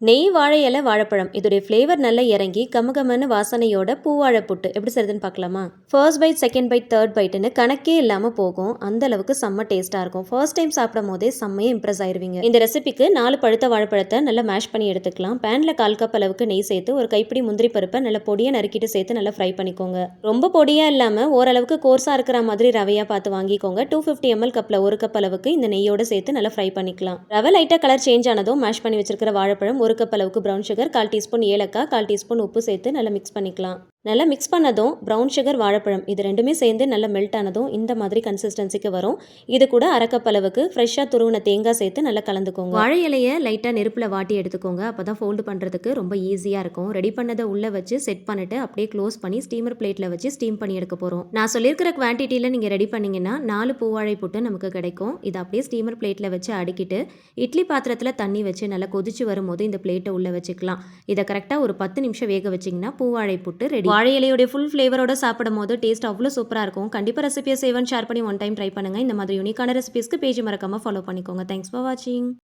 நெய் வாழை இலை வாழைப்பழம் இதோடைய ஃப்ளேவர் நல்லா இறங்கி கமகமன்னு வாசனையோட பூவாழை புட்டு எப்படி செய்யுதுன்னு பார்க்கலாமா? First bite, second bite, third பைட்டுன்னு கணக்கே இல்லாமல் போகும். அந்த அளவுக்கு செம்ம டேஸ்ட்டாக இருக்கும். ஃபர்ஸ்ட் டைம் சாப்பிடும் போதே செம்மையாக இம்ப்ரெஸ் ஆயிருவீங்க. இந்த ரெசிபிக்கு 4 பழுத்த வாழைப்பழத்தை நல்லா மேஷ் பண்ணி எடுத்துக்கலாம். பேனில் 1/4 கப் அளவுக்கு நெய் சேர்த்து ஒரு கைப்பிடி முந்திரி பருப்பை நல்லா பொடியாக நறுக்கிட்டு சேர்த்து நல்லா ஃப்ரை பண்ணிக்கோங்க. ரொம்ப பொடியாக இல்லாமல் ஓரளவுக்கு கோர்ஸாக இருக்கிற மாதிரி ரவையாக பார்த்து வாங்கிக்கோங்க. 250 ml கப்பில் 1 கப் அளவுக்கு இந்த நெய்யோட சேர்த்து நல்லா ஃப்ரை பண்ணிக்கலாம். ரவை லைட்டாக கலர் சேஞ்ச் ஆனதும் மேஷ் பண்ணி வச்சிருக்கிற வாழைப்பழம், 1 கப் அளவுக்கு ப்ரௌன் சுகர், 1/4 டீஸ்பூன் ஏலக்காய், 1/4 டீஸ்பூன் உப்பு சேர்த்து நல்லா மிக்ஸ் பண்ணிக்கலாம். நல்லா மிக்ஸ் பண்ணதும் ப்ரௌன் சுகர், வாழைப்பழம் இது ரெண்டுமே சேர்ந்து நல்லா மெல்ட் ஆனதும் இந்த மாதிரி கன்சிஸ்டன்சிக்கு வரும். இது கூட 1/2 கப் அளவுக்கு ஃப்ரெஷ்ஷாக துருவின தேங்காய் சேர்த்து நல்லா கலந்துக்கோங்க. வாழை இலையை லைட்டாக நெருப்பில் வாட்டி எடுத்துக்கோங்க. அப்போ தான் ஃபோல்டு பண்ணுறதுக்கு ரொம்ப ஈஸியாக இருக்கும். ரெடி பண்ணதை உள்ளே வச்சு செட் பண்ணிட்டு அப்படியே க்ளோஸ் பண்ணி ஸ்டீமர் பிளேட்டில் வச்சு ஸ்டீம் பண்ணி எடுக்க போகிறோம். நான் சொல்லியிருக்கிற குவான்டிட்டியில் நீங்கள் ரெடி பண்ணிங்கன்னா 4 பூவாழை புட்டு நமக்கு கிடைக்கும். இதை அப்படியே ஸ்டீமர் பிளேட்டில் வச்சு அடுக்கிட்டு இட்லி பாத்திரத்தில் தண்ணி வச்சு நல்லா கொதிச்சு வரும்போது இந்த பிளேட்டை உள்ளே வச்சுக்கலாம். இதை கரெக்டாக ஒரு 10 நிமிஷம் வேக வச்சிங்கன்னா பூவாழை புட்டு ரெடி. வாழை இலையோட ஃபுல் ஃப்ளேவரோட சாப்பிடும் போது டேஸ்ட் அவ்வளோ சூப்பராக இருக்கும். கண்டிப்பாக ரெசிபியை சேவ் அண்ட் ஷேர் பண்ணி ஒன் டைம் ட்ரை பண்ணுங்கள். இந்த மாதிரி யூனிக்கான ரெசிபிஸ்க்கு பேஜ் மறக்காமல் ஃபாலோ பண்ணிக்கோங்க. தேங்க்ஸ் ஃபார் வாட்சிங்.